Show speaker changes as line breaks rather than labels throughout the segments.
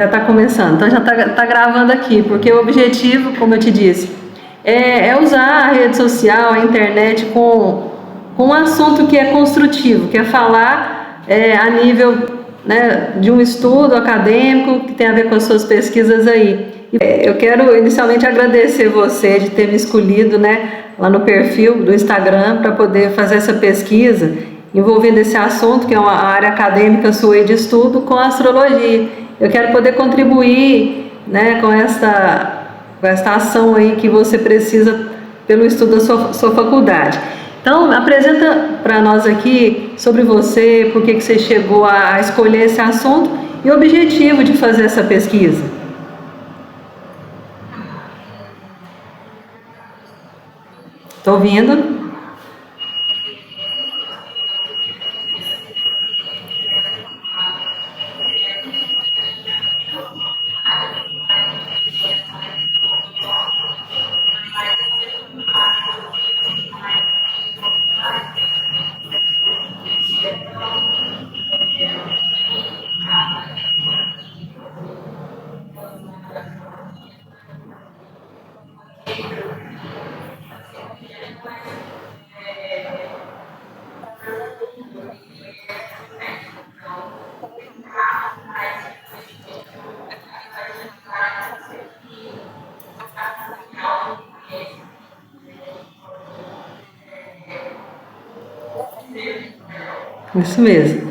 Já está começando, então já está gravando aqui, porque o objetivo, como eu te disse, é usar a rede social, a internet com um assunto que é construtivo, que é falar a nível, né, de um estudo acadêmico que tem a ver com as suas pesquisas aí. Eu quero inicialmente agradecer você de ter me escolhido, né, lá no perfil do Instagram para poder fazer essa pesquisa envolvendo esse assunto, que é uma área acadêmica sua e de estudo, com a astrologia. Eu quero poder contribuir, né, com esta ação aí que você precisa pelo estudo da sua faculdade. Então, apresenta para nós aqui sobre você, por que você chegou a escolher esse assunto e o objetivo de fazer essa pesquisa. Estou ouvindo? Isso mesmo.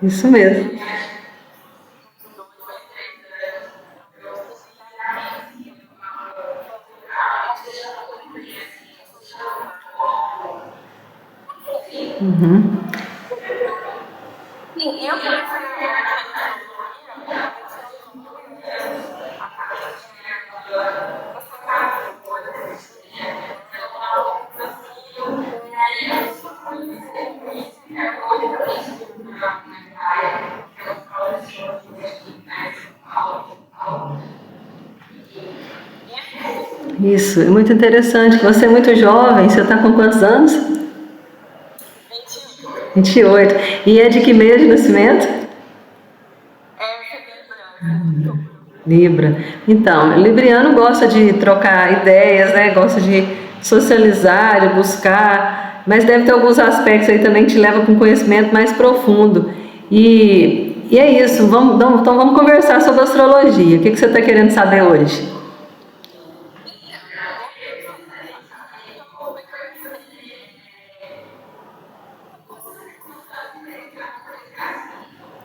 Isso mesmo. Uhum. Isso, é muito interessante. Você é muito jovem, você está com quantos anos? 28. E é de que mês de nascimento? Libra. Então, Libriano gosta de trocar ideias, né? Gosta de socializar, de buscar, mas deve ter alguns aspectos aí também que te levam para um conhecimento mais profundo. E é isso, então vamos conversar sobre astrologia. O que você está querendo saber hoje?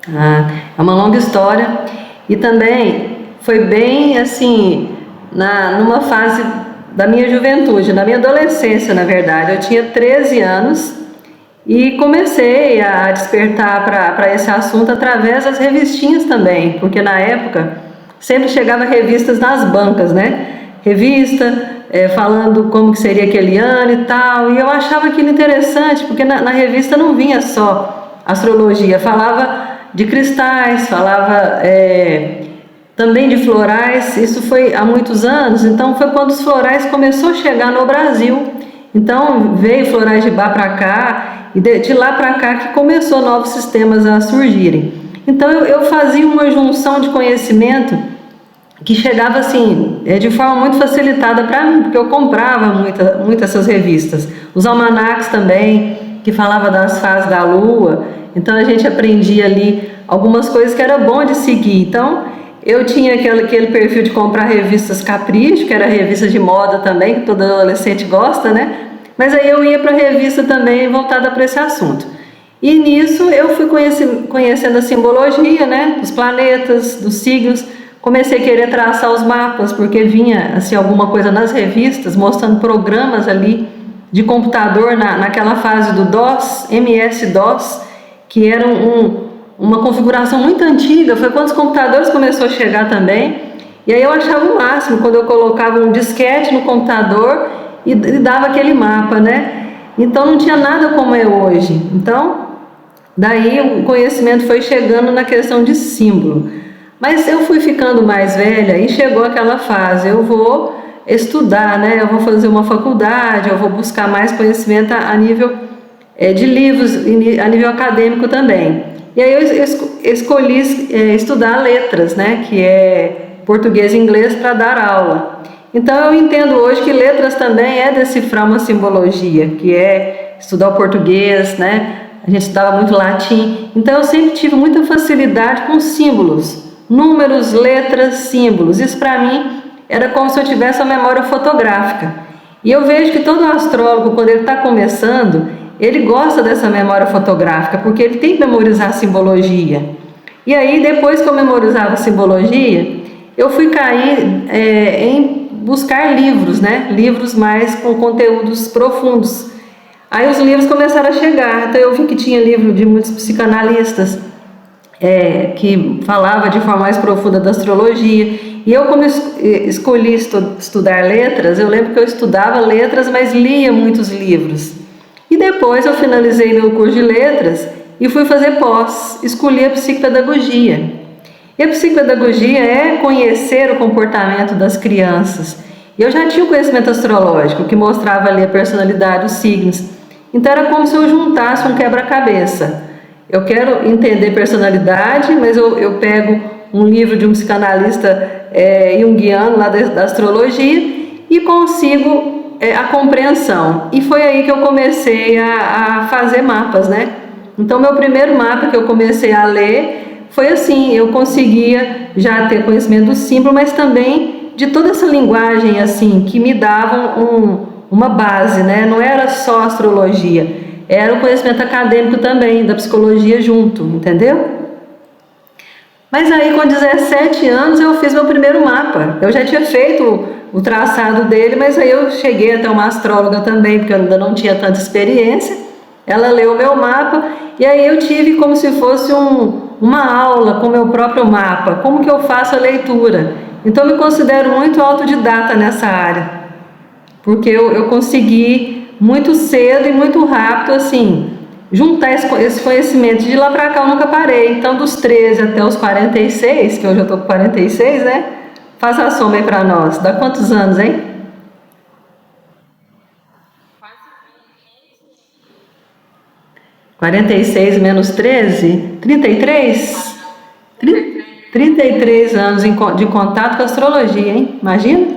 Ah, é uma longa história e também foi bem assim, numa fase da minha juventude, na minha adolescência, na verdade. Eu tinha 13 anos e comecei a despertar para esse assunto através das revistinhas também, porque na época sempre chegava revistas nas bancas, né? Revista falando como que seria aquele ano e tal, e eu achava aquilo interessante, porque na revista não vinha só astrologia, falava de cristais, falava também de florais. Isso foi há muitos anos, então foi quando os florais começou a chegar no Brasil. Então veio florais de Bá para cá e de lá para cá que começou novos sistemas a surgirem. Então eu fazia uma junção de conhecimento que chegava assim de forma muito facilitada para mim, porque eu comprava muitas essas revistas, os almanacs também, que falava das fases da lua. Então a gente aprendia ali algumas coisas que era bom de seguir. Então eu tinha aquele perfil de comprar revistas Capricho, que era revista de moda também, que todo adolescente gosta, né? Mas aí eu ia para a revista também voltada para esse assunto. E nisso eu fui conhecendo a simbologia, né? Dos planetas, dos signos. Comecei a querer traçar os mapas, porque vinha assim, alguma coisa nas revistas, mostrando programas ali de computador naquela fase do DOS, MS-DOS, que era uma configuração muito antiga. Foi quando os computadores começaram a chegar também. E aí eu achava o máximo quando eu colocava um disquete no computador e dava aquele mapa, né? Então não tinha nada como é hoje. Então, daí o conhecimento foi chegando na questão de símbolo. Mas eu fui ficando mais velha e chegou aquela fase, eu vou estudar, né? Eu vou fazer uma faculdade, eu vou buscar mais conhecimento a nível de livros, a nível acadêmico também. E aí eu escolhi estudar letras, né? Que é português e inglês para dar aula. Então eu entendo hoje que letras também é decifrar uma simbologia, que é estudar o português, né? A gente estudava muito latim. Então eu sempre tive muita facilidade com símbolos. Números, letras, símbolos. Isso para mim era como se eu tivesse uma memória fotográfica. E eu vejo que todo astrólogo, quando ele está começando, ele gosta dessa memória fotográfica, porque ele tem que memorizar a simbologia. E aí, depois que eu memorizava a simbologia, eu fui cair em buscar livros, né? Livros mais com conteúdos profundos. Aí os livros começaram a chegar. Então eu vi que tinha livro de muitos psicanalistas, que falava de forma mais profunda da astrologia. E eu, como escolhi estudar letras, eu lembro que eu estudava letras, mas lia muitos livros. E depois eu finalizei meu curso de letras e fui fazer pós, escolhi a psicopedagogia. E a psicopedagogia é conhecer o comportamento das crianças. E eu já tinha o conhecimento astrológico, que mostrava ali a personalidade, os signos. Então era como se eu juntasse um quebra-cabeça. Eu quero entender personalidade, mas eu pego um livro de um psicanalista junguiano lá da astrologia e consigo a compreensão. E foi aí que eu comecei a fazer mapas, né? Então meu primeiro mapa que eu comecei a ler foi assim, eu conseguia já ter conhecimento do símbolo, mas também de toda essa linguagem assim que me davam uma base, né? Não era só astrologia. Era o conhecimento acadêmico também, da psicologia junto, entendeu? Mas aí com 17 anos eu fiz meu primeiro mapa. Eu já tinha feito o traçado dele, mas aí eu cheguei até uma astróloga também, porque eu ainda não tinha tanta experiência. Ela leu o meu mapa e aí eu tive como se fosse uma aula com o meu próprio mapa. Como que eu faço a leitura? Então eu me considero muito autodidata nessa área, porque eu consegui muito cedo e muito rápido, assim, juntar esse conhecimento. De lá para cá eu nunca parei. Então, dos 13 até os 46, que hoje eu estou com 46, né? Faça a soma aí para nós. Dá quantos anos, hein? 46 menos 13? 33? 33 anos de contato com a astrologia, hein? Imagina?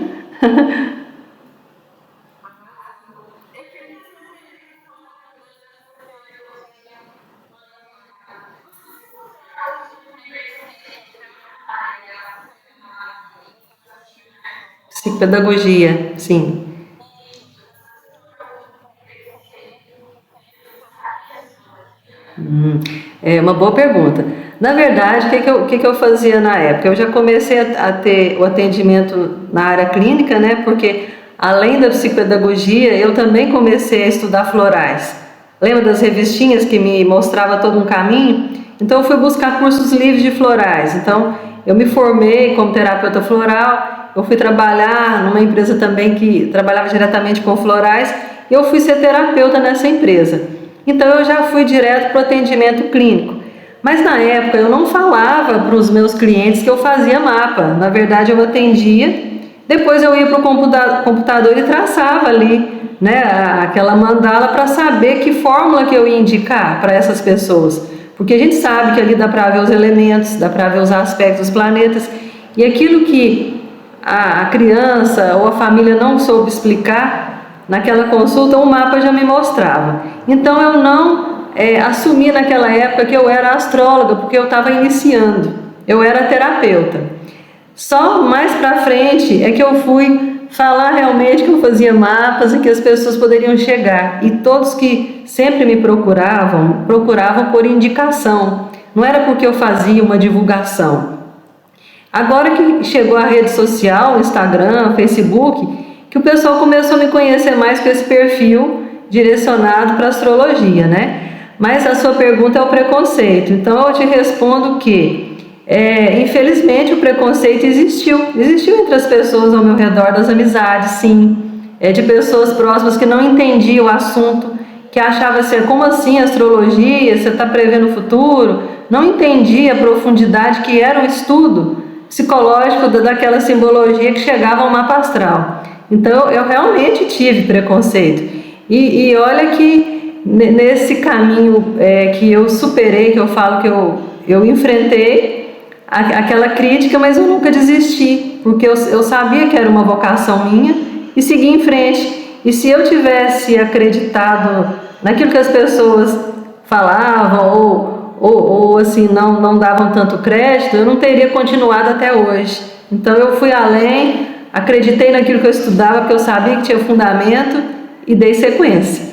Psicopedagogia, sim. É uma boa pergunta. Na verdade, o que que eu fazia na época? Eu já comecei a ter o atendimento na área clínica, né? Porque além da psicopedagogia, eu também comecei a estudar florais. Lembra das revistinhas que me mostrava todo um caminho? Então, eu fui buscar cursos livres de florais. Então, eu me formei como terapeuta floral. Eu fui trabalhar numa empresa também que trabalhava diretamente com florais. E eu fui ser terapeuta nessa empresa. Então eu já fui direto para o atendimento clínico. Mas na época eu não falava para os meus clientes que eu fazia mapa. Na verdade eu atendia, depois eu ia para o computador e traçava ali, né, aquela mandala para saber que fórmula que eu ia indicar para essas pessoas. Porque a gente sabe que ali dá para ver os elementos, dá para ver os aspectos dos planetas. E aquilo que a criança ou a família não soube explicar, naquela consulta o mapa já me mostrava. Então eu não assumi naquela época que eu era astróloga, porque eu estava iniciando, eu era terapeuta. Só mais para frente é que eu fui falar realmente que eu fazia mapas e que as pessoas poderiam chegar. E todos que sempre me procuravam, procuravam por indicação. Não era porque eu fazia uma divulgação. Agora que chegou a rede social, Instagram, Facebook, que o pessoal começou a me conhecer mais com esse perfil direcionado para astrologia, né? Mas a sua pergunta é o preconceito. Então eu te respondo que, infelizmente, o preconceito existiu entre as pessoas ao meu redor, das amizades, sim, de pessoas próximas que não entendiam o assunto, que achava assim, como assim astrologia, você está prevendo o futuro? Não entendia a profundidade que era um estudo psicológico daquela simbologia que chegava ao mapa astral. Então eu realmente tive preconceito. E olha que nesse caminho que eu superei, que eu falo que eu enfrentei aquela crítica, mas eu nunca desisti, porque eu sabia que era uma vocação minha e segui em frente. E se eu tivesse acreditado naquilo que as pessoas falavam ou assim não davam tanto crédito, eu não teria continuado até hoje. Então eu fui além, acreditei naquilo que eu estudava, porque eu sabia que tinha fundamento e dei sequência.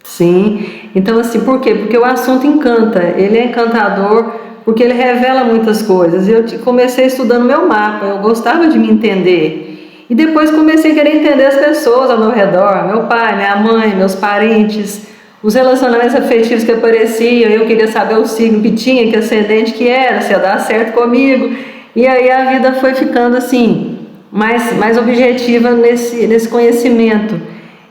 Sim, então assim, por quê? Porque o assunto encanta, ele é encantador, porque ele revela muitas coisas. Comecei estudando meu mapa, eu gostava de me entender. E depois comecei a querer entender as pessoas ao meu redor, meu pai, minha mãe, meus parentes, os relacionamentos afetivos que apareciam, eu queria saber o signo que tinha, que ascendente que era, se ia dar certo comigo. E aí a vida foi ficando assim, mais objetiva nesse conhecimento.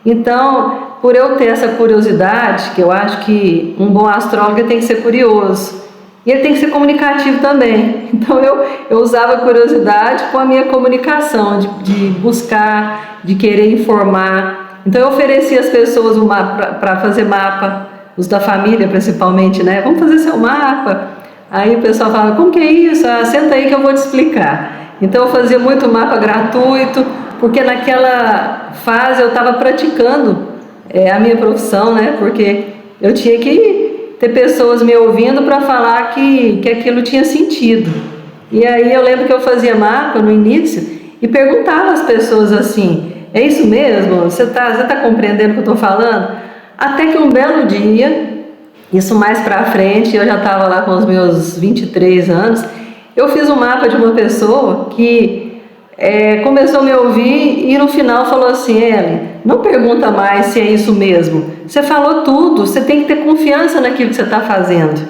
Então, por eu ter essa curiosidade, que eu acho que um bom astrólogo tem que ser curioso, e ele tem que ser comunicativo também. Então, eu usava a curiosidade com a minha comunicação, de buscar, de querer informar. Então, eu oferecia às pessoas um mapa para fazer mapa, os da família principalmente, né? Vamos fazer seu mapa. Aí o pessoal falava, como que é isso? Ah, senta aí que eu vou te explicar. Então eu fazia muito mapa gratuito, porque naquela fase eu estava praticando a minha profissão, né? Porque eu tinha que ter pessoas me ouvindo para falar que aquilo tinha sentido. E aí eu lembro que eu fazia mapa no início e perguntava às pessoas assim, é isso mesmo? Você tá compreendendo o que eu estou falando? Até que um belo dia, isso mais pra frente, eu já estava lá com os meus 23 anos, eu fiz um mapa de uma pessoa que começou a me ouvir e no final falou assim, Ellen, não pergunta mais se é isso mesmo, você falou tudo, você tem que ter confiança naquilo que você está fazendo.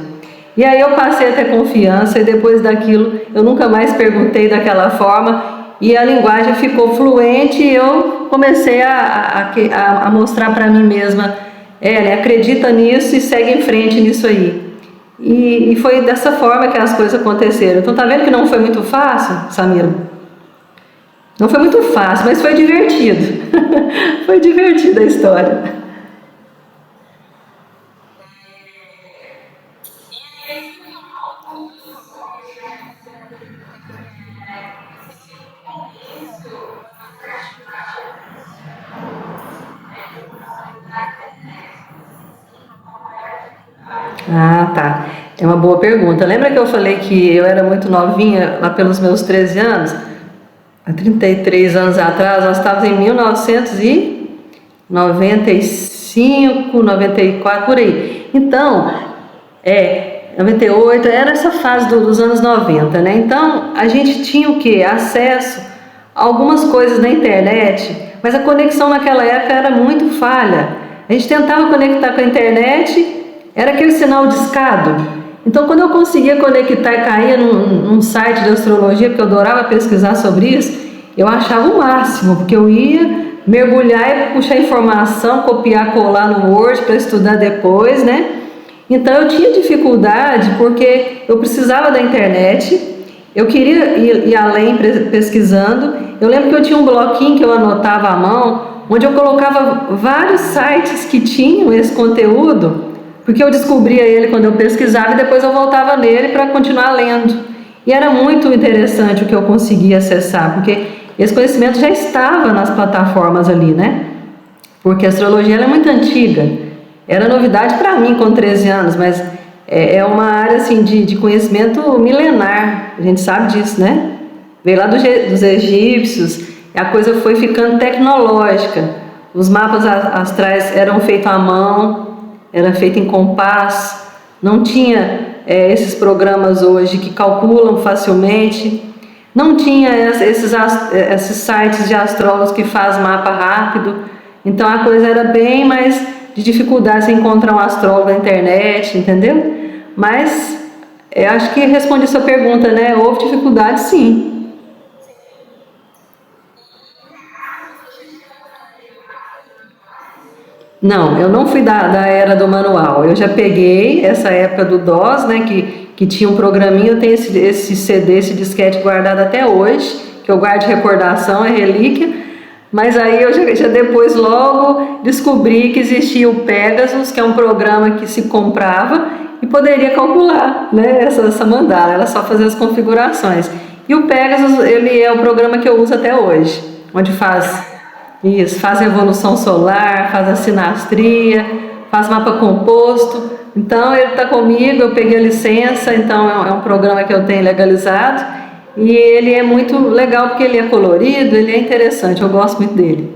E aí eu passei a ter confiança e depois daquilo eu nunca mais perguntei daquela forma e a linguagem ficou fluente e eu comecei a mostrar para mim mesma, né, acredita nisso e segue em frente nisso aí. E foi dessa forma que as coisas aconteceram. Então tá vendo que não foi muito fácil, Samira? Não foi muito fácil, mas foi divertido. Foi divertida a história. Ah, tá. É uma boa pergunta. Lembra que eu falei que eu era muito novinha, lá pelos meus 13 anos? Há 33 anos atrás, nós estávamos em 1995, 94, por aí. Então, 98, era essa fase dos anos 90, né? Então, a gente tinha o quê? Acesso a algumas coisas na internet, mas a conexão naquela época era muito falha. A gente tentava conectar com a internet, era aquele sinal discado. Então, quando eu conseguia conectar e caía num site de astrologia, porque eu adorava pesquisar sobre isso, eu achava o máximo, porque eu ia mergulhar e puxar informação, copiar, colar no Word para estudar depois, né? Então, eu tinha dificuldade porque eu precisava da internet, eu queria ir além pesquisando. Eu lembro que eu tinha um bloquinho que eu anotava à mão, onde eu colocava vários sites que tinham esse conteúdo, porque eu descobria ele quando eu pesquisava e depois eu voltava nele para continuar lendo. E era muito interessante o que eu conseguia acessar, porque esse conhecimento já estava nas plataformas ali, né? Porque a astrologia ela é muito antiga. Era novidade para mim com 13 anos, mas é uma área assim, de conhecimento milenar. A gente sabe disso, né? Veio lá dos egípcios, e a coisa foi ficando tecnológica. Os mapas astrais eram feitos à mão, era feito em compasso, não tinha esses programas hoje que calculam facilmente, não tinha esses sites de astrólogos que faz mapa rápido, então a coisa era bem mais de dificuldade de encontrar um astrólogo na internet, entendeu? Mas eu acho que respondi sua pergunta, né? Houve dificuldade, sim. Não, eu não fui da era do manual. Eu já peguei essa época do DOS, né? Que tinha um programinha. Eu tenho esse CD, esse disquete guardado até hoje, que eu guardo de recordação, é relíquia. Mas aí eu já depois logo descobri que existia o Pegasus, que é um programa que se comprava e poderia calcular, né, essa mandala, era só fazer as configurações. E o Pegasus, ele é o programa que eu uso até hoje, onde faz evolução solar, faz a sinastria, faz mapa composto. Então ele está comigo, eu peguei a licença, então é um programa que eu tenho legalizado e ele é muito legal porque ele é colorido, ele é interessante, eu gosto muito dele.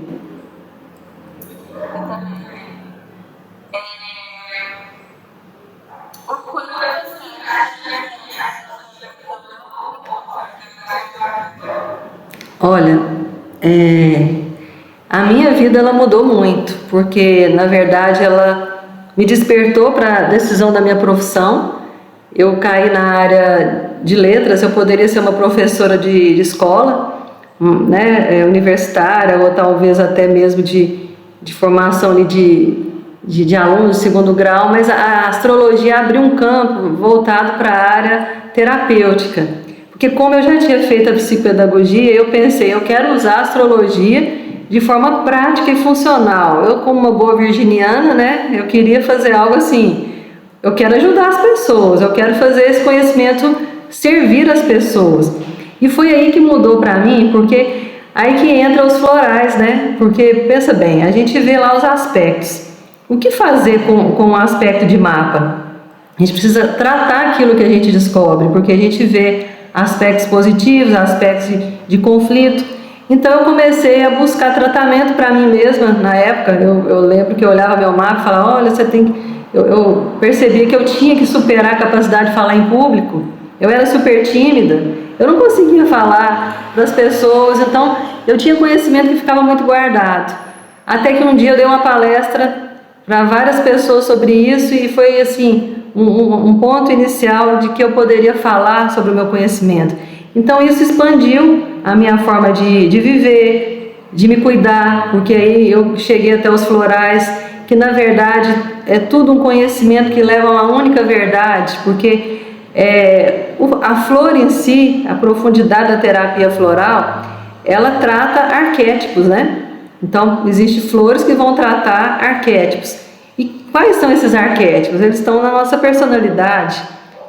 Olha, é, a minha vida ela mudou muito, porque na verdade ela me despertou para a decisão da minha profissão. Eu caí na área de letras, eu poderia ser uma professora de escola, né, universitária, ou talvez até mesmo de formação ali de alunos de segundo grau, mas a astrologia abriu um campo voltado para a área terapêutica. Porque como eu já tinha feito a psicopedagogia, eu pensei, eu quero usar a astrologia de forma prática e funcional. Eu, como uma boa virginiana, né, eu queria fazer algo assim. Eu quero ajudar as pessoas, eu quero fazer esse conhecimento servir as pessoas. E foi aí que mudou para mim, porque aí que entra os florais, né? Porque, pensa bem, a gente vê lá os aspectos. O que fazer com o aspecto de mapa? A gente precisa tratar aquilo que a gente descobre, porque a gente vê aspectos positivos, aspectos de conflito. Então eu comecei a buscar tratamento para mim mesma. Na época, eu lembro que eu olhava meu mapa e falava, olha, você tem que... Eu percebia que eu tinha que superar a capacidade de falar em público. Eu era super tímida, eu não conseguia falar para as pessoas, então eu tinha conhecimento que ficava muito guardado. Até que um dia eu dei uma palestra para várias pessoas sobre isso e foi assim um ponto inicial de que eu poderia falar sobre o meu conhecimento. Então isso expandiu a minha forma de viver, de me cuidar, porque aí eu cheguei até os florais, que na verdade é tudo um conhecimento que leva a uma única verdade, porque a flor em si, a profundidade da terapia floral, ela trata arquétipos, né? Então, existem flores que vão tratar arquétipos. E quais são esses arquétipos? Eles estão na nossa personalidade.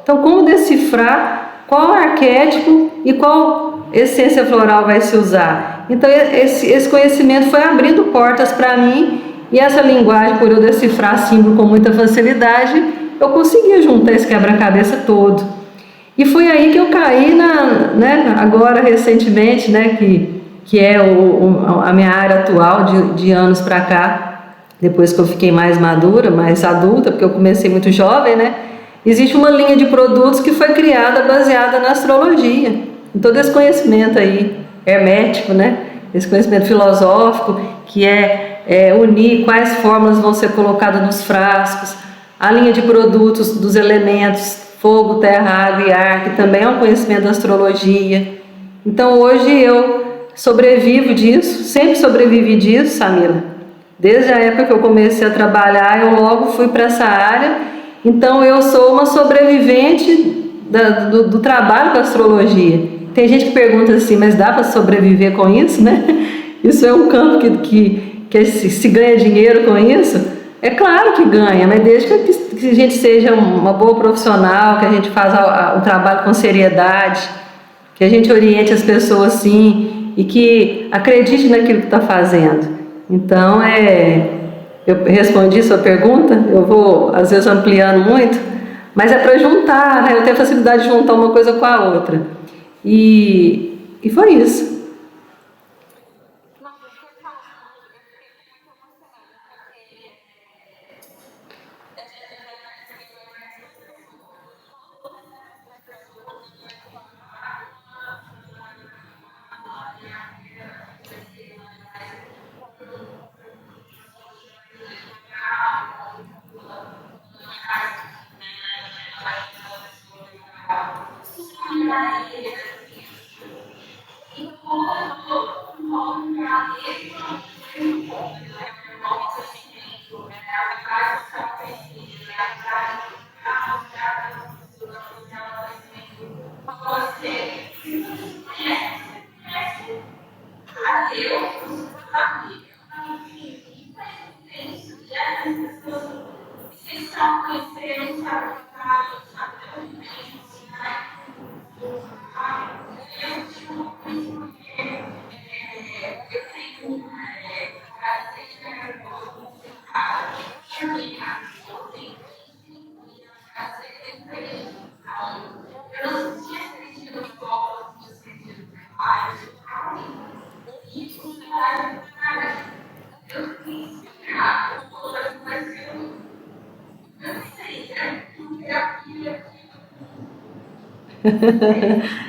Então, como decifrar qual arquétipo e qual essência floral vai se usar? Então, esse conhecimento foi abrindo portas para mim. E essa linguagem, por eu decifrar símbolo com muita facilidade, eu conseguia juntar esse quebra-cabeça todo. E foi aí que eu caí né, agora recentemente, né, que é a minha área atual de anos para cá, depois que eu fiquei mais madura, mais adulta, porque eu comecei muito jovem, né? Existe uma linha de produtos que foi criada baseada na astrologia, em todo esse conhecimento aí hermético, né? Esse conhecimento filosófico que unir quais fórmulas vão ser colocadas nos frascos, a linha de produtos dos elementos fogo, terra, água e ar, que também é um conhecimento da astrologia. Então hoje eu sobrevivo disso, sempre sobrevivi disso, Samila. Desde a época que eu comecei a trabalhar, eu logo fui para essa área. Então eu sou uma sobrevivente do trabalho com a astrologia. Tem gente que pergunta assim, mas dá para sobreviver com isso, né? Isso é um campo que se ganha dinheiro com isso? É claro que ganha, mas desde que a gente seja uma boa profissional, que a gente faça o trabalho com seriedade, que a gente oriente as pessoas sim e que acredite naquilo que está fazendo. Então, eu respondi sua pergunta, eu vou às vezes ampliando muito, mas é para juntar, né? Eu tenho facilidade de juntar uma coisa com a outra. E foi isso.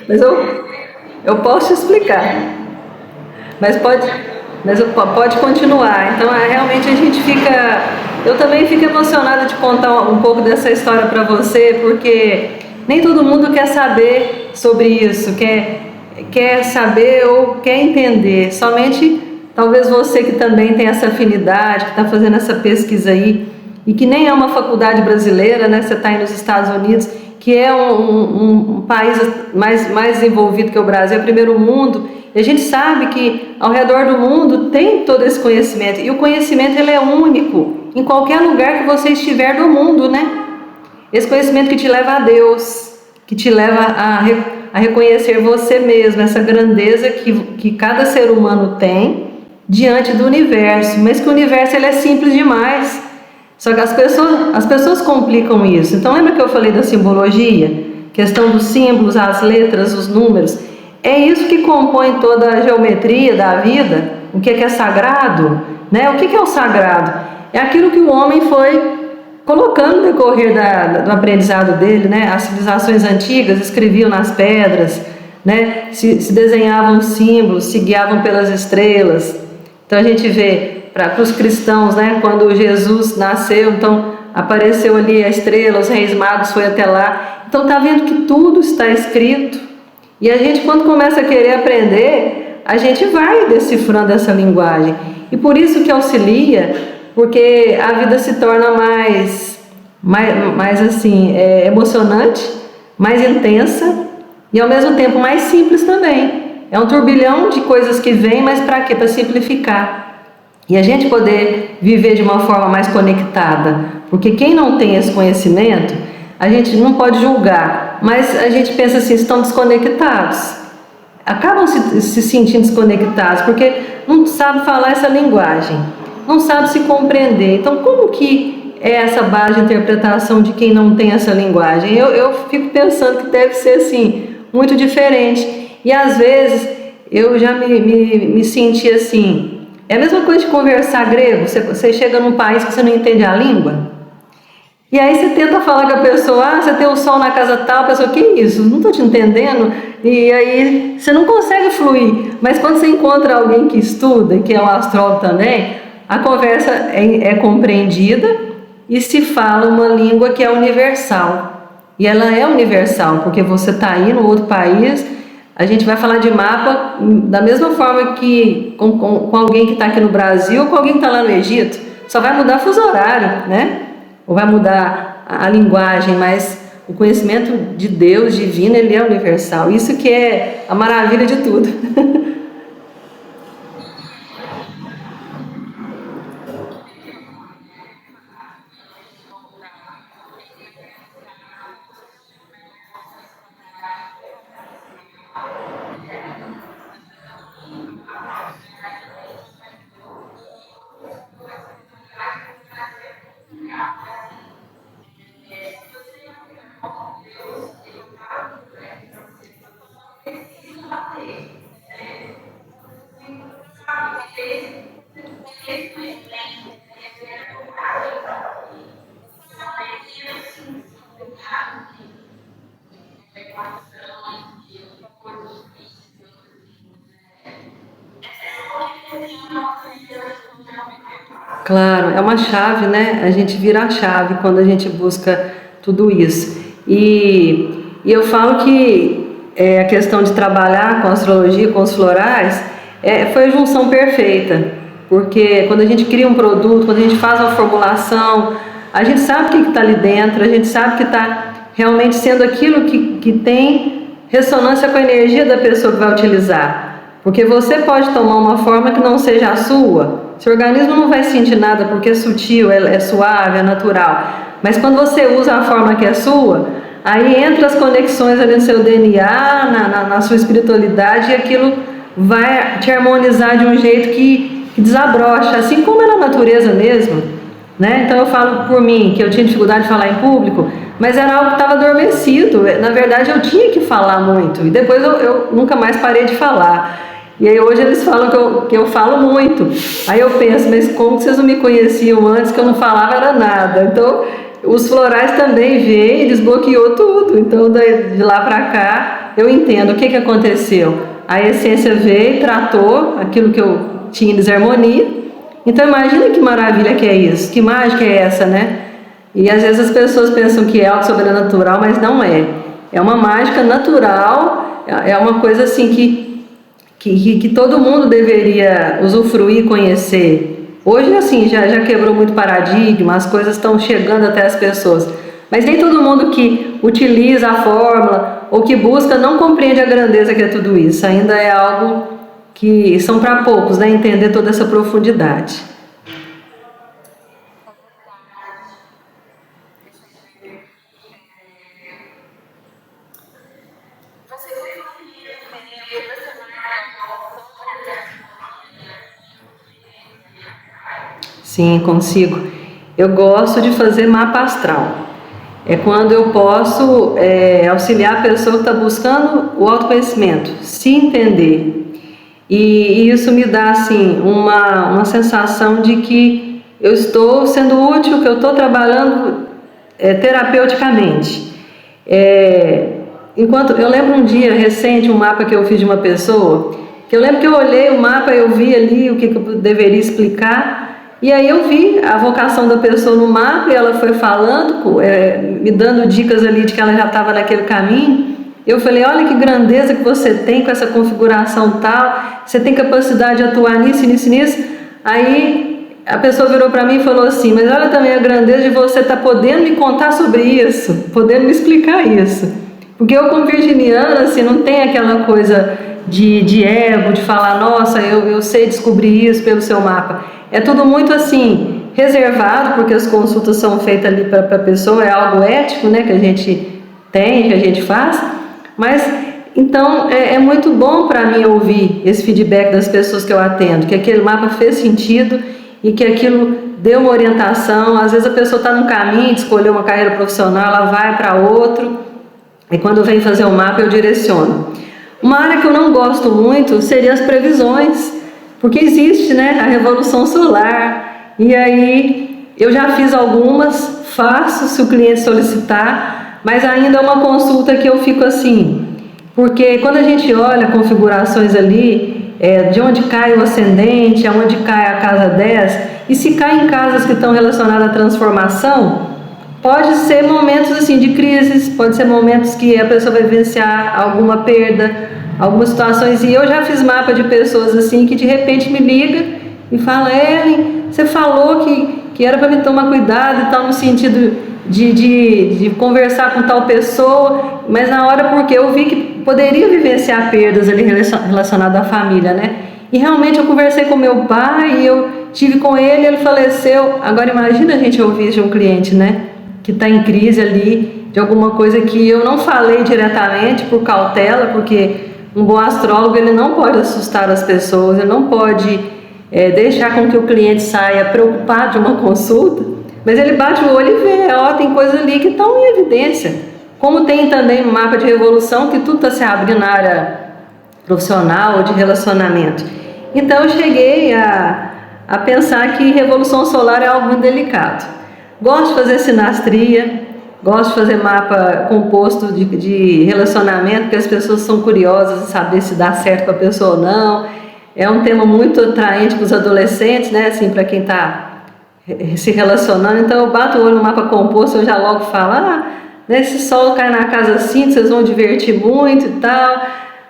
Mas eu posso te explicar, mas pode continuar. Então, realmente a gente fica, eu também fico emocionada de contar um pouco dessa história para você, porque nem todo mundo quer saber sobre isso, quer saber ou quer entender. Somente talvez você que também tem essa afinidade, que está fazendo essa pesquisa aí, e que nem é uma faculdade brasileira, né? Você está aí nos Estados Unidos, que é um país mais desenvolvido que o Brasil, é o primeiro mundo, e a gente sabe que ao redor do mundo tem todo esse conhecimento, e o conhecimento ele é único, em qualquer lugar que você estiver do mundo, né? Esse conhecimento que te leva a Deus, que te leva a reconhecer você mesmo, essa grandeza que cada ser humano tem diante do universo, mas que o universo ele é simples demais. Só que as pessoas complicam isso. Então lembra que eu falei da simbologia? Questão dos símbolos, as letras, os números. É isso que compõe toda a geometria da vida. O que é sagrado? Né? O que é o sagrado? É aquilo que o homem foi colocando no decorrer do aprendizado dele, né? As civilizações antigas escreviam nas pedras, né? Se desenhavam símbolos, se guiavam pelas estrelas. Então a gente vê para os cristãos, né, quando Jesus nasceu, então apareceu ali a estrela, os reis magos foi até lá. Então tá vendo que tudo está escrito. E a gente, quando começa a querer aprender, a gente vai decifrando essa linguagem. E por isso que auxilia, porque a vida se torna mais assim, emocionante, mais intensa e ao mesmo tempo mais simples também. É um turbilhão de coisas que vem, mas para quê? Para simplificar. E a gente poder viver de uma forma mais conectada. Porque quem não tem esse conhecimento, a gente não pode julgar, mas a gente pensa assim, estão desconectados. Acabam se sentindo desconectados, porque não sabe falar essa linguagem, não sabe se compreender. Então, como que é essa base de interpretação de quem não tem essa linguagem? Eu fico pensando que deve ser assim, muito diferente. E às vezes eu já me senti assim. É a mesma coisa de conversar grego. Você chega num país que você não entende a língua. E aí você tenta falar com a pessoa, você tem o sol na casa tal, a pessoa, que isso? Não estou te entendendo. E aí você não consegue fluir. Mas quando você encontra alguém que estuda, que é um astrólogo também, a conversa é compreendida e se fala uma língua que é universal. E ela é universal, porque você está aí no outro país, a gente vai falar de mapa da mesma forma que com alguém que está aqui no Brasil ou com alguém que está lá no Egito. Só vai mudar fuso horário, né? Ou vai mudar a linguagem, mas o conhecimento de Deus divino, ele é universal. Isso que é a maravilha de tudo. Claro, é uma chave, né? A gente vira a chave quando a gente busca tudo isso. E eu falo que a questão de trabalhar com astrologia, com os florais, foi a junção perfeita. Porque quando a gente cria um produto, quando a gente faz uma formulação, a gente sabe o que está ali dentro, a gente sabe que está realmente sendo aquilo que tem ressonância com a energia da pessoa que vai utilizar. Porque você pode tomar uma forma que não seja a sua, seu organismo não vai sentir nada porque é sutil, é suave, é natural. Mas quando você usa a forma que é sua, aí entra as conexões ali no seu DNA, na sua espiritualidade, e aquilo vai te harmonizar de um jeito que desabrocha, assim como é na natureza mesmo, né? Então eu falo por mim, que eu tinha dificuldade de falar em público, mas era algo que estava adormecido. Na verdade eu tinha que falar muito, e depois eu nunca mais parei de falar. E aí hoje eles falam que eu falo muito. Aí eu penso, mas como vocês não me conheciam antes, que eu não falava era nada? Então os florais também veio e desbloqueou tudo. Então de lá para cá eu entendo o que aconteceu. A essência veio, tratou aquilo que eu tinha desarmonia. Então imagina que maravilha que é isso, que mágica é essa, né? E às vezes as pessoas pensam que é algo sobrenatural, mas não é. É uma mágica natural, é uma coisa assim que todo mundo deveria usufruir, conhecer. Hoje, assim, já quebrou muito paradigma, as coisas estão chegando até as pessoas. Mas nem todo mundo que utiliza a fórmula ou que busca não compreende a grandeza que é tudo isso. Ainda é algo que são para poucos, né? Entender toda essa profundidade. Sim, consigo. Eu gosto de fazer mapa astral. É quando eu posso auxiliar a pessoa que está buscando o autoconhecimento, se entender. E isso me dá assim uma sensação de que eu estou sendo útil, que eu estou trabalhando terapeuticamente. Enquanto eu lembro um dia recente, um mapa que eu fiz de uma pessoa, que eu lembro que eu olhei o mapa, eu vi ali o que eu deveria explicar. E aí eu vi a vocação da pessoa no mapa e ela foi falando, me dando dicas ali de que ela já estava naquele caminho. Eu falei, olha que grandeza que você tem com essa configuração tal, você tem capacidade de atuar nisso, nisso, nisso. Aí a pessoa virou para mim e falou assim, mas olha também a grandeza de você estar podendo me contar sobre isso, podendo me explicar isso. Porque eu como virginiana, assim, não tem aquela coisa de ego, de falar, nossa, eu sei descobrir isso pelo seu mapa. É tudo muito assim, reservado, porque as consultas são feitas ali para a pessoa, é algo ético, né, que a gente tem, que a gente faz. Mas, então, é muito bom para mim ouvir esse feedback das pessoas que eu atendo, que aquele mapa fez sentido e que aquilo dê uma orientação. Às vezes a pessoa está num caminho de escolher uma carreira profissional, ela vai para outro, e quando vem fazer o mapa eu direciono. Uma área que eu não gosto muito seria as previsões, porque existe, né, a revolução solar, e aí eu já fiz algumas, faço se o cliente solicitar, mas ainda é uma consulta que eu fico assim, porque quando a gente olha configurações ali, de onde cai o ascendente, aonde cai a casa 10, e se cai em casas que estão relacionadas à transformação, pode ser momentos assim de crises, pode ser momentos que a pessoa vai vivenciar alguma perda, algumas situações, e eu já fiz mapa de pessoas assim que de repente me liga e fala: Ellen, você falou que era para me tomar cuidado e tal, no sentido de conversar com tal pessoa, mas na hora, porque eu vi que poderia vivenciar perdas ali relacionadas à família, né? E realmente eu conversei com meu pai, e eu tive com ele faleceu. Agora imagina a gente ouvir de um cliente, né, que está em crise ali, de alguma coisa que eu não falei diretamente por cautela, porque um bom astrólogo ele não pode assustar as pessoas, ele não pode deixar com que o cliente saia preocupado de uma consulta, mas ele bate o olho e vê, ó, tem coisas ali que estão em evidência. Como tem também um mapa de revolução que tudo está se abrindo na área profissional ou de relacionamento. Então eu cheguei a pensar que revolução solar é algo muito delicado. Gosto de fazer sinastria, gosto de fazer mapa composto de relacionamento, porque as pessoas são curiosas em saber se dá certo com a pessoa ou não. É um tema muito atraente para os adolescentes, né? Assim, para quem está se relacionando. Então eu bato o olho no mapa composto, eu já logo falo: né, esse sol cai na casa 5, vocês vão divertir muito e tal.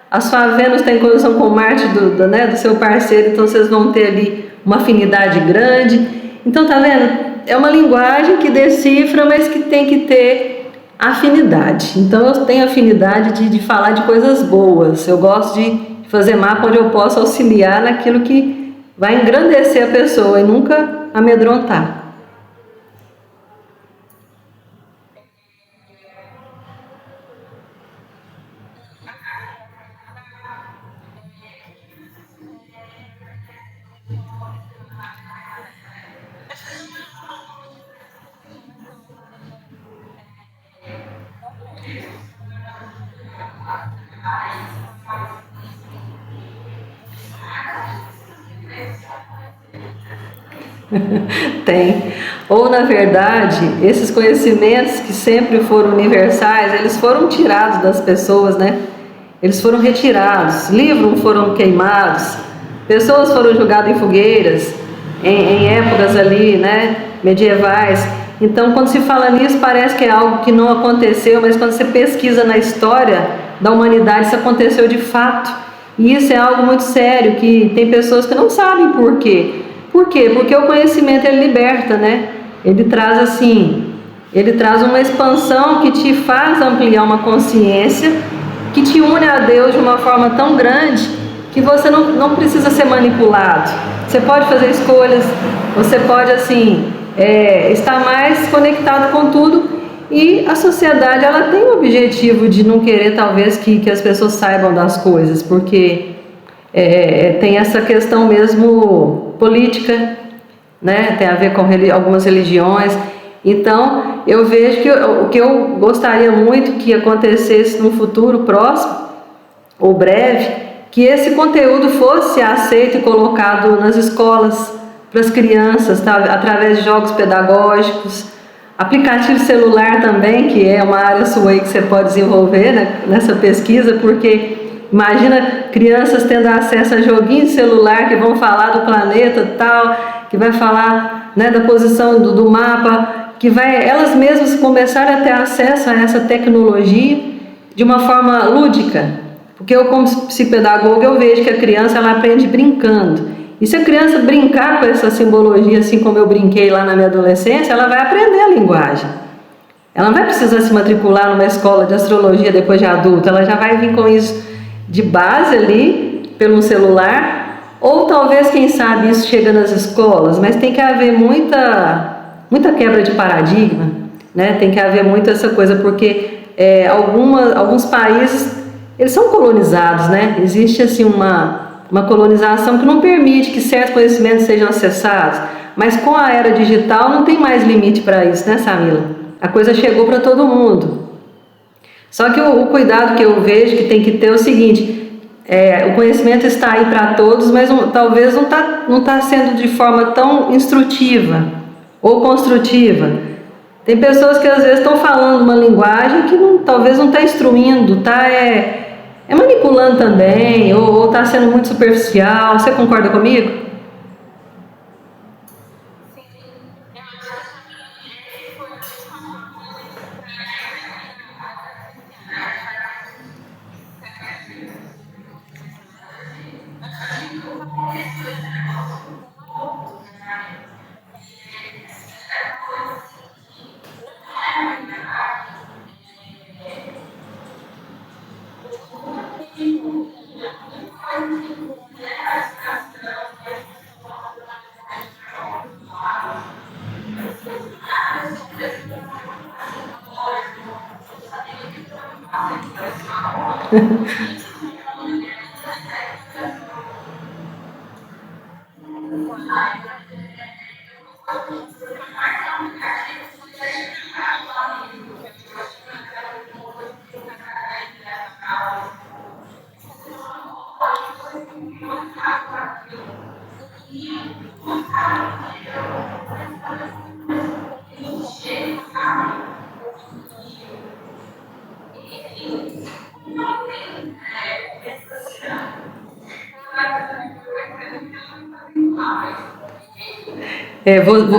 A sua Vênus está em conjunção com Marte do seu parceiro, então vocês vão ter ali uma afinidade grande. Então, tá vendo? É uma linguagem que decifra, mas que tem que ter afinidade. Então eu tenho afinidade de falar de coisas boas. Eu gosto de fazer mapa onde eu posso auxiliar naquilo que vai engrandecer a pessoa e nunca amedrontar. Tem. Ou, na verdade, esses conhecimentos que sempre foram universais, eles foram tirados das pessoas, né? Eles foram retirados, livros foram queimados, pessoas foram jogadas em fogueiras, em épocas ali, né, medievais. Então, quando se fala nisso, parece que é algo que não aconteceu, mas quando você pesquisa na história da humanidade, isso aconteceu de fato. E isso é algo muito sério, que tem pessoas que não sabem por quê. Por quê? Porque o conhecimento ele liberta, né? Ele traz assim, ele traz uma expansão que te faz ampliar uma consciência, que te une a Deus de uma forma tão grande que você não precisa ser manipulado. Você pode fazer escolhas, você pode assim estar mais conectado com tudo. E a sociedade ela tem o objetivo de não querer talvez que as pessoas saibam das coisas, porque tem essa questão mesmo política, né? Tem a ver com algumas religiões. Então eu vejo que o que eu gostaria muito que acontecesse no futuro próximo ou breve, que esse conteúdo fosse aceito e colocado nas escolas para as crianças, tá? Através de jogos pedagógicos, aplicativo celular também, que é uma área sua aí que você pode desenvolver, né, nessa pesquisa, porque imagina crianças tendo acesso a joguinhos de celular que vão falar do planeta tal, que vai falar, né, da posição do mapa, que vai elas mesmas começarem a ter acesso a essa tecnologia de uma forma lúdica. Porque eu, como psicopedagoga, eu vejo que a criança ela aprende brincando. E se a criança brincar com essa simbologia, assim como eu brinquei lá na minha adolescência, ela vai aprender a linguagem. Ela não vai precisar se matricular numa escola de astrologia depois de adulto, ela já vai vir com isso de base ali, pelo celular, ou talvez, quem sabe, isso chega nas escolas, mas tem que haver muita quebra de paradigma, né? Tem que haver muito essa coisa, porque alguns países, eles são colonizados, né? Existe assim uma colonização que não permite que certos conhecimentos sejam acessados. Mas com a era digital não tem mais limite para isso, né, Samila? A coisa chegou para todo mundo. Só que o cuidado que eu vejo que tem que ter é o seguinte: o conhecimento está aí para todos, mas talvez não tá sendo de forma tão instrutiva ou construtiva. Tem pessoas que às vezes estão falando uma linguagem que talvez não está instruindo, manipulando também, ou está sendo muito superficial. Você concorda comigo?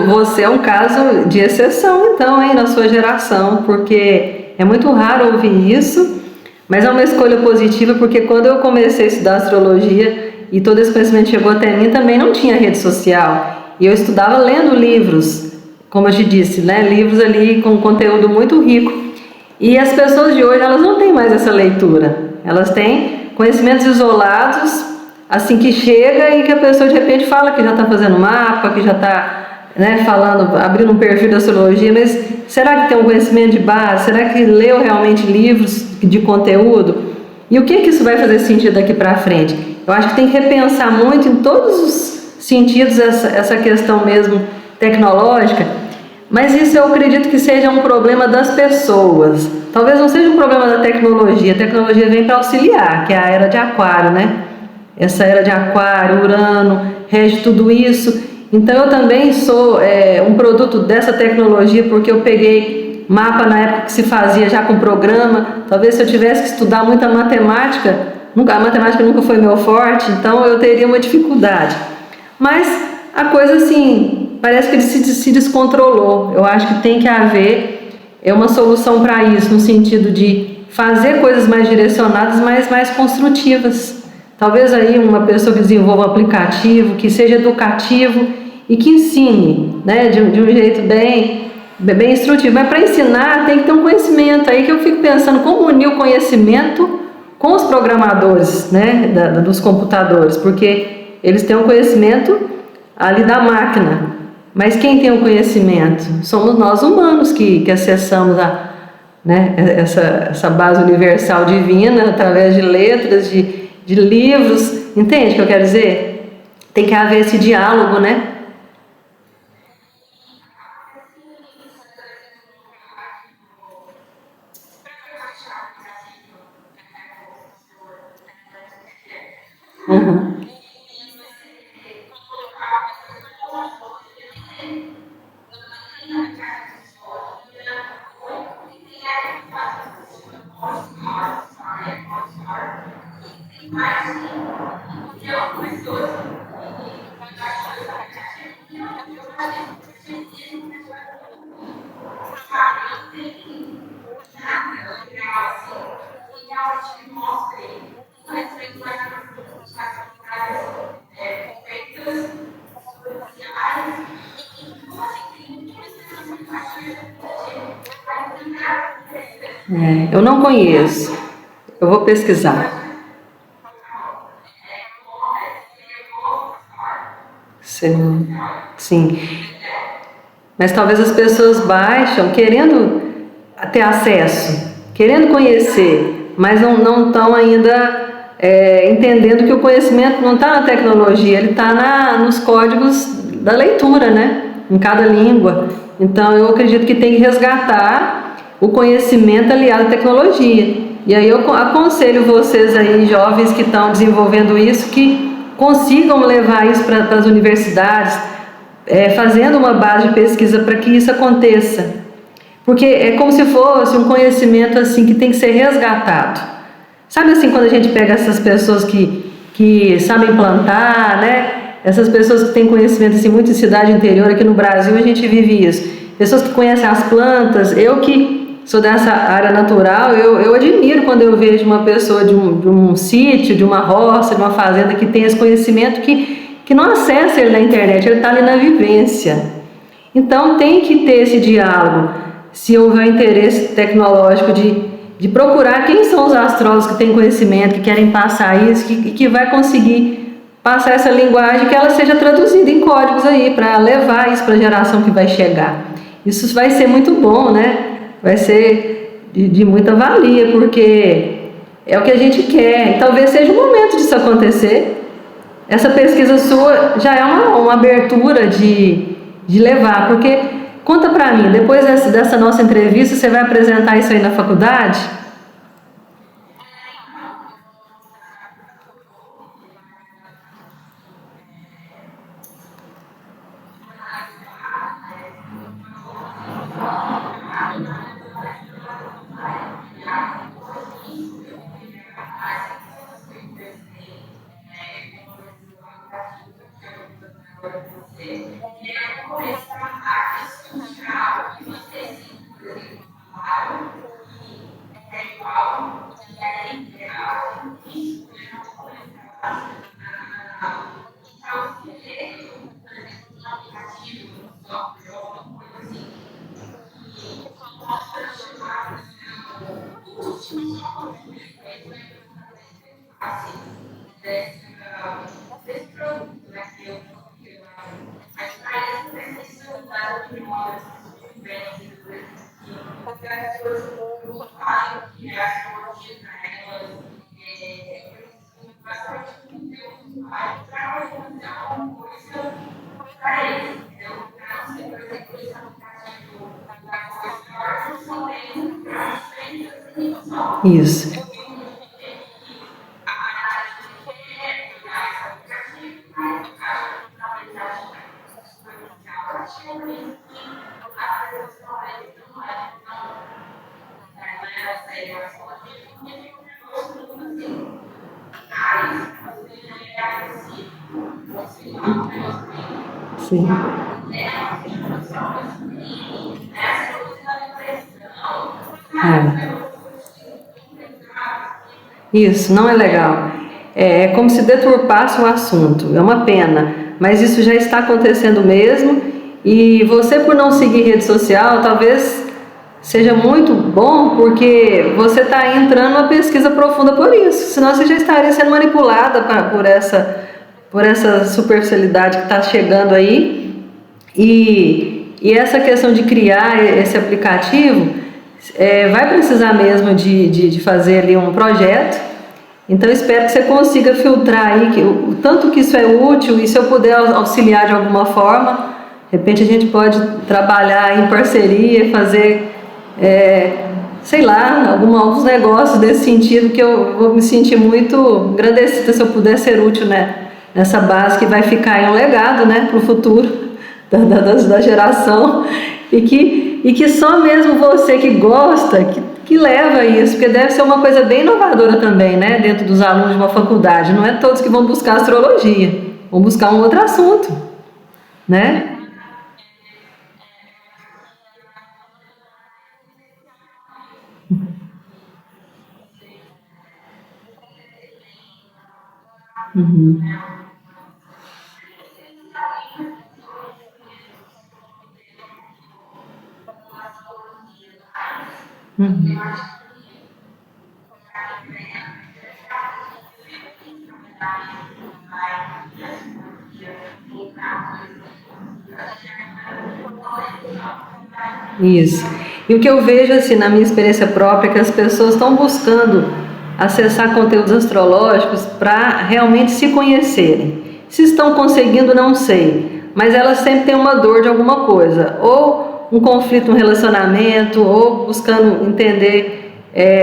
Você é um caso de exceção, então, hein, na sua geração, porque é muito raro ouvir isso, mas é uma escolha positiva, porque quando eu comecei a estudar astrologia e todo esse conhecimento chegou até mim, também não tinha rede social, e eu estudava lendo livros, como eu te disse, né, livros ali com conteúdo muito rico, e as pessoas de hoje, elas não têm mais essa leitura, elas têm conhecimentos isolados, assim que chega e que a pessoa de repente fala que já está fazendo mapa, que já está, né, falando, abrindo um perfil da astrologia, mas será que tem um conhecimento de base? Será que leu realmente livros de conteúdo? E o que isso vai fazer sentido daqui para frente? Eu acho que tem que repensar muito em todos os sentidos essa questão mesmo tecnológica, mas isso eu acredito que seja um problema das pessoas. Talvez não seja um problema da tecnologia. A tecnologia vem para auxiliar, que é a era de Aquário, né? Essa era de Aquário, Urano, rege tudo isso. Então eu também sou um produto dessa tecnologia, porque eu peguei mapa na época que se fazia já com programa. Talvez se eu tivesse que estudar muita matemática, a matemática nunca foi meu forte, então eu teria uma dificuldade. Mas a coisa assim, parece que ele se descontrolou. Eu acho que tem que haver uma solução para isso, no sentido de fazer coisas mais direcionadas, mas mais construtivas. Talvez aí uma pessoa que desenvolva um aplicativo, que seja educativo e que ensine, né, de um jeito bem instrutivo. Mas para ensinar tem que ter um conhecimento. Aí que eu fico pensando como unir o conhecimento com os programadores, né, dos computadores, porque eles têm um conhecimento ali da máquina. Mas quem tem o conhecimento? Somos nós humanos que acessamos essa base universal divina através de letras, de livros, entende o que eu quero dizer? Tem que haver esse diálogo, né? Uhum. Eu não conheço. Eu vou pesquisar. Sim. Sim. Mas talvez as pessoas baixam querendo ter acesso, querendo conhecer, mas não estão ainda entendendo que o conhecimento não está na tecnologia, ele está nos códigos da leitura, né? Em cada língua. Então eu acredito que tem que resgatar o conhecimento aliado à tecnologia. E aí eu aconselho vocês aí, jovens que estão desenvolvendo isso, que consigam levar isso para as universidades, fazendo uma base de pesquisa para que isso aconteça. Porque é como se fosse um conhecimento assim que tem que ser resgatado. Sabe assim, quando a gente pega essas pessoas que sabem plantar, né? Essas pessoas que têm conhecimento assim, muito em cidade interior, aqui no Brasil a gente vive isso. Pessoas que conhecem as plantas. Eu que sou dessa área natural, eu admiro quando eu vejo uma pessoa de um sítio, de uma roça, de uma fazenda que tem esse conhecimento que não acessa ele na internet, ele está ali na vivência. Então tem que ter esse diálogo, se houver interesse tecnológico de procurar quem são os astrólogos que têm conhecimento, que querem passar isso, que vai conseguir passar essa linguagem, que ela seja traduzida em códigos aí, para levar isso para a geração que vai chegar. Isso vai ser muito bom, né? Vai ser de muita valia, porque é o que a gente quer. E talvez seja o momento disso acontecer. Essa pesquisa sua já é uma abertura de levar, porque conta para mim, depois dessa nossa entrevista, você vai apresentar isso aí na faculdade? Isso. Sim. É. Isso, não é legal. É como se deturpasse o assunto. É uma pena, mas isso já está acontecendo mesmo. E você, por não seguir rede social, talvez seja muito bom, porque você está entrando numa pesquisa profunda por isso. Senão você já estaria sendo manipulada por essa superficialidade que está chegando aí. E essa questão de criar esse aplicativo vai precisar mesmo de fazer ali um projeto. Então espero que você consiga filtrar aí o tanto que isso é útil, e se eu puder auxiliar de alguma forma, de repente a gente pode trabalhar em parceria, fazer sei lá, alguns negócios desse sentido, que eu vou me sentir muito agradecida se eu puder ser útil, né, nessa base que vai ficar aí um legado, né, para o futuro da geração, e que só mesmo você que gosta, que leva isso, porque deve ser uma coisa bem inovadora também, né, dentro dos alunos de uma faculdade. Não é todos que vão buscar astrologia, vão buscar um outro assunto, né? Uhum. Uhum. Isso. E o que eu vejo assim na minha experiência própria é que as pessoas estão buscando acessar conteúdos astrológicos para realmente se conhecerem. Se estão conseguindo, não sei, mas elas sempre têm uma dor de alguma coisa, ou um conflito no relacionamento, ou buscando entender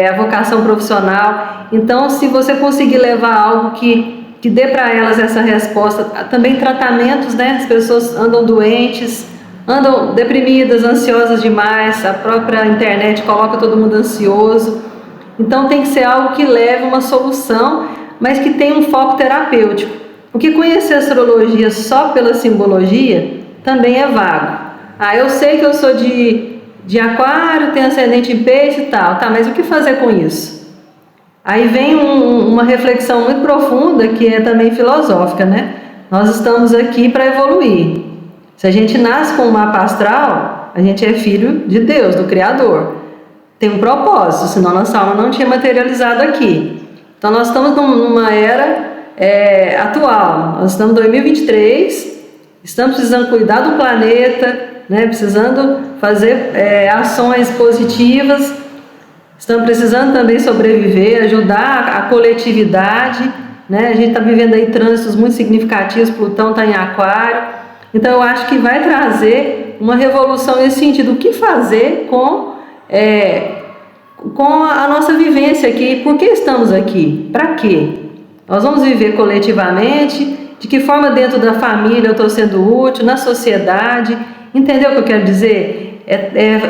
a vocação profissional. Então, se você conseguir levar algo que dê para elas essa resposta, também tratamentos, né? As pessoas andam doentes, andam deprimidas, ansiosas demais, a própria internet coloca todo mundo ansioso. Então tem que ser algo que leve uma solução, mas que tenha um foco terapêutico. Porque conhecer a astrologia só pela simbologia também é vago. Ah, eu sei que eu sou de aquário, tenho ascendente em peixe e tal, tá, mas o que fazer com isso? Aí vem uma reflexão muito profunda, que é também filosófica, né? Nós estamos aqui para evoluir. Se a gente nasce com um mapa astral, a gente é filho de Deus, do Criador. Tem um propósito, senão nossa alma não tinha materializado aqui. Então nós estamos numa era atual, nós estamos em 2023, estamos precisando cuidar do planeta, né? Precisando fazer ações positivas, estamos precisando também sobreviver, ajudar a coletividade, né? A gente está vivendo aí trânsitos muito significativos, Plutão está em Aquário, então eu acho que vai trazer uma revolução nesse sentido. O que fazer com a nossa vivência aqui? Por que estamos aqui? Para quê? Nós vamos viver coletivamente? De que forma dentro da família eu estou sendo útil, na sociedade? Entendeu o que eu quero dizer?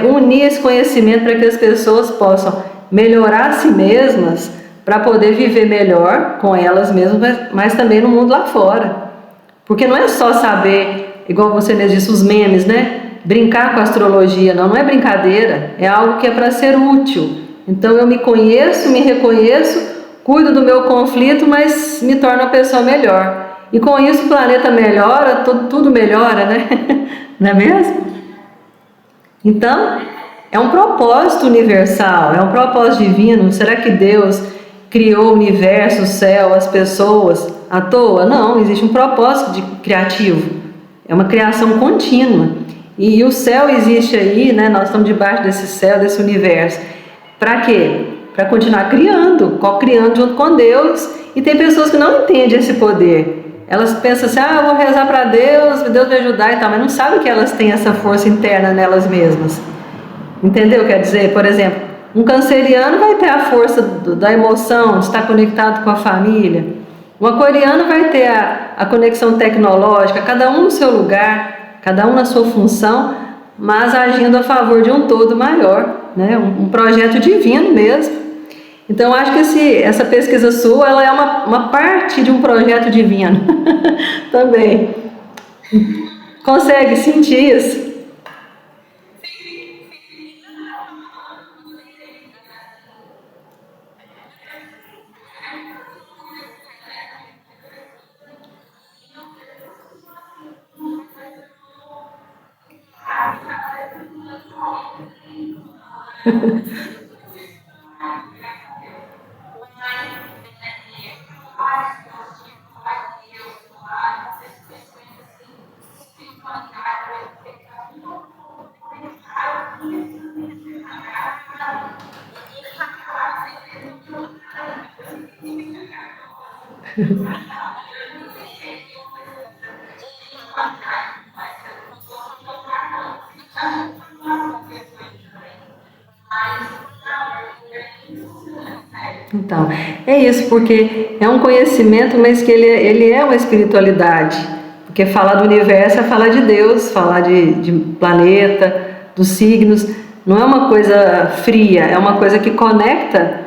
Unir esse conhecimento para que as pessoas possam melhorar a si mesmas, para poder viver melhor com elas mesmas, mas também no mundo lá fora. Porque não é só saber, igual você mesmo disse, os memes, né? Brincar com a astrologia, não é brincadeira, é algo que é para ser útil. Então eu me conheço, me reconheço, cuido do meu conflito, mas me torno uma pessoa melhor. E com isso o planeta melhora, tudo melhora, né? Não é mesmo? Então, é um propósito universal, é um propósito divino. Será que Deus criou o universo, o céu, as pessoas à toa? Não, existe um propósito criativo. É uma criação contínua. E o céu existe aí, né? Nós estamos debaixo desse céu, desse universo. Para quê? Para continuar criando, co-criando junto com Deus. E tem pessoas que não entendem esse poder. Elas pensam assim, eu vou rezar para Deus me ajudar e tal, mas não sabem que elas têm essa força interna nelas mesmas. Entendeu? Quer dizer, por exemplo, um canceriano vai ter a força da emoção, de estar conectado com a família. Um aquariano vai ter a conexão tecnológica, cada um no seu lugar, cada um na sua função, mas agindo a favor de um todo maior, né? Um projeto divino mesmo. Então, acho que essa pesquisa sua, ela é uma parte de um projeto divino também. Consegue sentir isso? Então, é isso, porque é um conhecimento, mas que ele é uma espiritualidade. Porque falar do universo é falar de Deus, falar de planeta, dos signos. Não é uma coisa fria, é uma coisa que conecta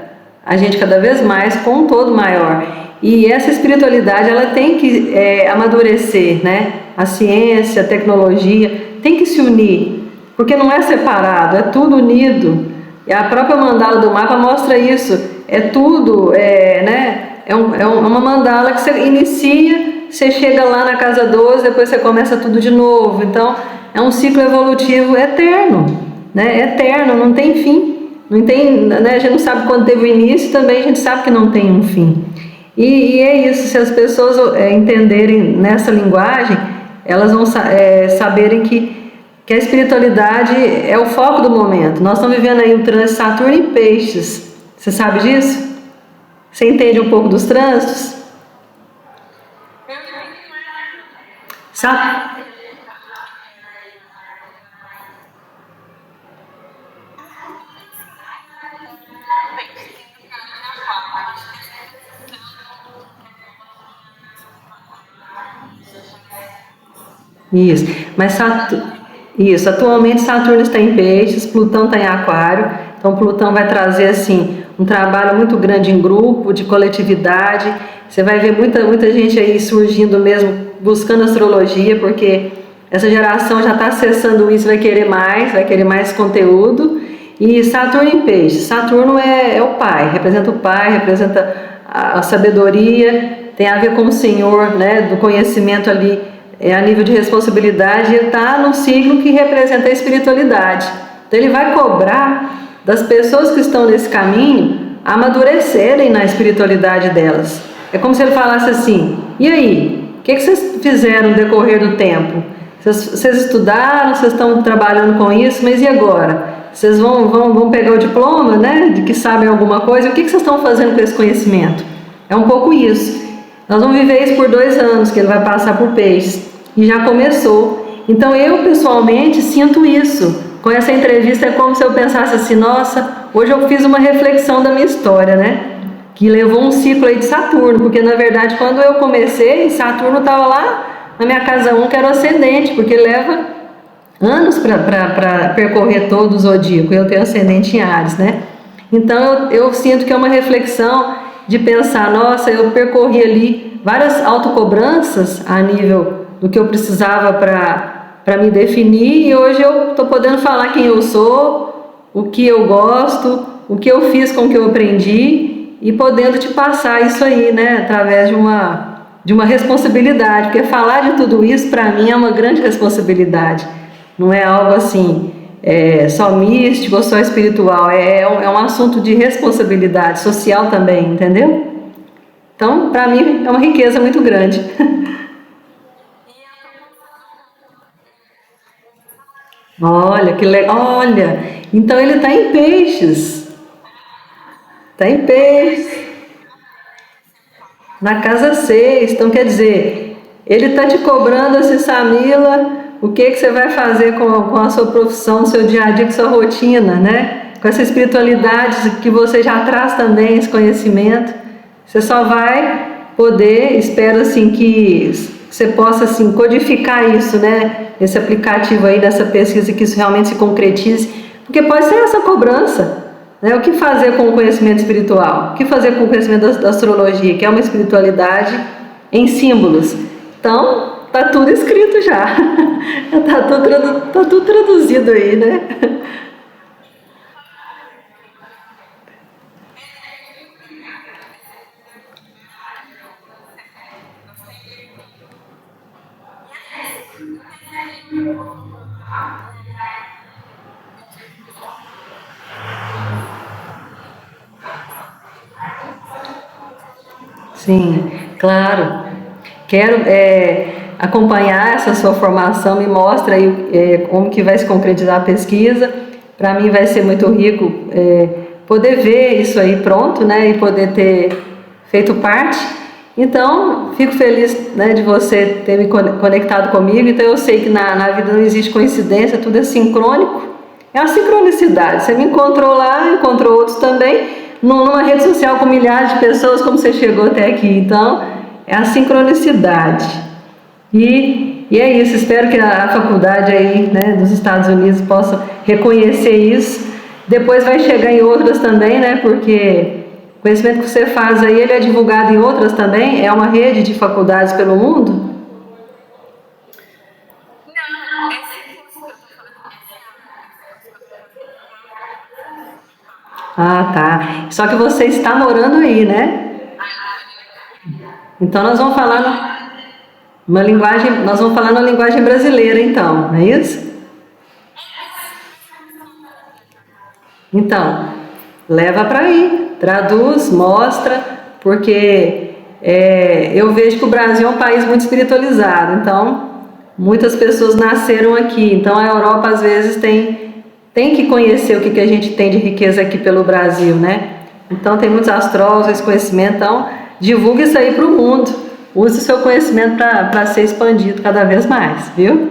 a gente cada vez mais com um todo maior. E essa espiritualidade, ela tem que amadurecer, né? A ciência, a tecnologia, tem que se unir, porque não é separado, é tudo unido. E a própria mandala do mapa mostra isso. É tudo, né? É uma mandala que você inicia, você chega lá na casa 12, depois você começa tudo de novo. Então, é um ciclo evolutivo eterno, né? Eterno, não tem fim. Não tem, né? A gente não sabe quando teve o início, também a gente sabe que não tem um fim. E é isso, se as pessoas entenderem nessa linguagem, elas vão saberem que a espiritualidade é o foco do momento. Nós estamos vivendo aí um trânsito Saturno em Peixes. Você sabe disso? Você entende um pouco dos trânsitos? Isso. Mas isso, atualmente Saturno está em Peixes, Plutão está em Aquário. Então Plutão vai trazer assim um trabalho muito grande em grupo, de coletividade. Você vai ver muita gente aí surgindo mesmo, buscando astrologia, porque essa geração já está acessando isso, vai querer mais conteúdo. E Saturno em Peixes. Saturno é o pai, representa o pai, representa a sabedoria, tem a ver com o Senhor, né, do conhecimento ali, a nível de responsabilidade. Ele está no signo que representa a espiritualidade. Então ele vai cobrar das pessoas que estão nesse caminho amadurecerem na espiritualidade delas. É como se ele falasse assim: e aí, o que vocês fizeram no decorrer do tempo? Vocês estudaram, vocês estão trabalhando com isso, mas e agora? Vocês vão pegar o diploma, né, de que sabem alguma coisa? O que vocês estão fazendo com esse conhecimento? É um pouco isso. Nós vamos viver isso por 2 anos, que ele vai passar por Peixes, e já começou. Então eu pessoalmente sinto isso. Com essa entrevista é como se eu pensasse assim: nossa, hoje eu fiz uma reflexão da minha história, né? Que levou um ciclo aí de Saturno, porque na verdade quando eu comecei, Saturno estava lá na minha casa 1, que era o ascendente, porque leva anos para percorrer todo o zodíaco. Eu tenho ascendente em Áries, né? Então eu sinto que é uma reflexão de pensar: nossa, eu percorri ali várias autocobranças a nível do que eu precisava para me definir, e hoje eu estou podendo falar quem eu sou, o que eu gosto, o que eu fiz com o que eu aprendi, e podendo te passar isso aí, né, através de uma responsabilidade, porque falar de tudo isso para mim é uma grande responsabilidade, não é algo assim só místico ou só espiritual, é um assunto de responsabilidade social também, entendeu? Então, para mim é uma riqueza muito grande. Olha, que legal. Olha, então ele está em Peixes. Está em Peixes, na casa 6. Então, quer dizer, ele está te cobrando assim: Samila, o que você vai fazer com a sua profissão, seu dia a dia, com sua rotina, né? Com essa espiritualidade que você já traz também, esse conhecimento. Você só vai poder, espero assim que você possa assim codificar isso, né? Esse aplicativo aí dessa pesquisa, que isso realmente se concretize, porque pode ser essa cobrança, né? O que fazer com o conhecimento espiritual? O que fazer com o conhecimento da astrologia, que é uma espiritualidade em símbolos? Então, tá tudo escrito já. Tá tudo traduzido aí, né? Sim, claro. Quero acompanhar essa sua formação, me mostra aí como que vai se concretizar a pesquisa. Para mim vai ser muito rico poder ver isso aí pronto, né, e poder ter feito parte. Então, fico feliz, né, de você ter me conectado comigo. Então, eu sei que na vida não existe coincidência, tudo é sincrônico. É uma sincronicidade. Você me encontrou lá, encontrou outros também, numa rede social com milhares de pessoas, como você chegou até aqui. Então, é a sincronicidade. E é isso. Espero que a faculdade aí, né, dos Estados Unidos possa reconhecer isso. Depois vai chegar em outras também, né, porque o conhecimento que você faz aí, ele é divulgado em outras também. É uma rede de faculdades pelo mundo. Ah, tá. Só que você está morando aí, né? Então nós vamos falar uma linguagem, nós vamos falar na linguagem brasileira, então, não é isso? Então, leva para aí, traduz, mostra, porque eu vejo que o Brasil é um país muito espiritualizado. Então, muitas pessoas nasceram aqui. Então, a Europa às vezes tem que conhecer o que a gente tem de riqueza aqui pelo Brasil, né? Então, tem muitos astrólogos, esse conhecimento. Então, divulgue isso aí para o mundo. Use o seu conhecimento para ser expandido cada vez mais, viu?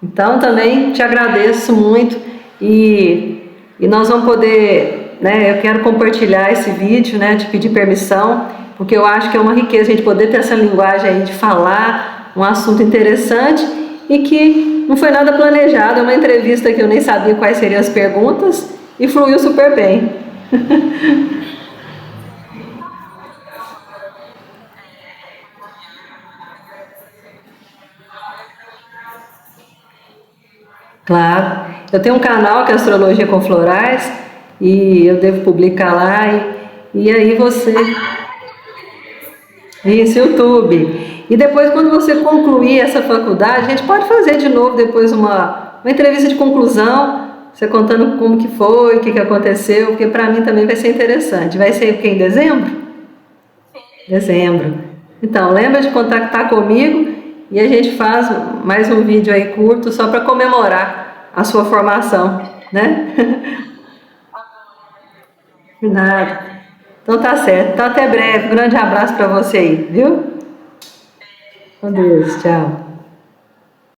Então, também te agradeço muito e nós vamos poder, né? Eu quero compartilhar esse vídeo, né? Te pedir permissão, porque eu acho que é uma riqueza a gente poder ter essa linguagem aí de falar um assunto interessante e que não foi nada planejado, é uma entrevista que eu nem sabia quais seriam as perguntas e fluiu super bem. Claro, eu tenho um canal que é Astrologia com Florais e eu devo publicar lá e aí você, isso, YouTube. E depois quando você concluir essa faculdade, a gente pode fazer de novo depois uma entrevista de conclusão, você contando como que foi, o que que aconteceu, porque para mim também vai ser interessante. Vai ser o que, em dezembro? Dezembro. Então, lembra de contactar comigo e a gente faz mais um vídeo aí curto só para comemorar a sua formação, né? Nada. Então tá certo. Então até breve. Um grande abraço para você aí, viu? Com Deus. Tchau.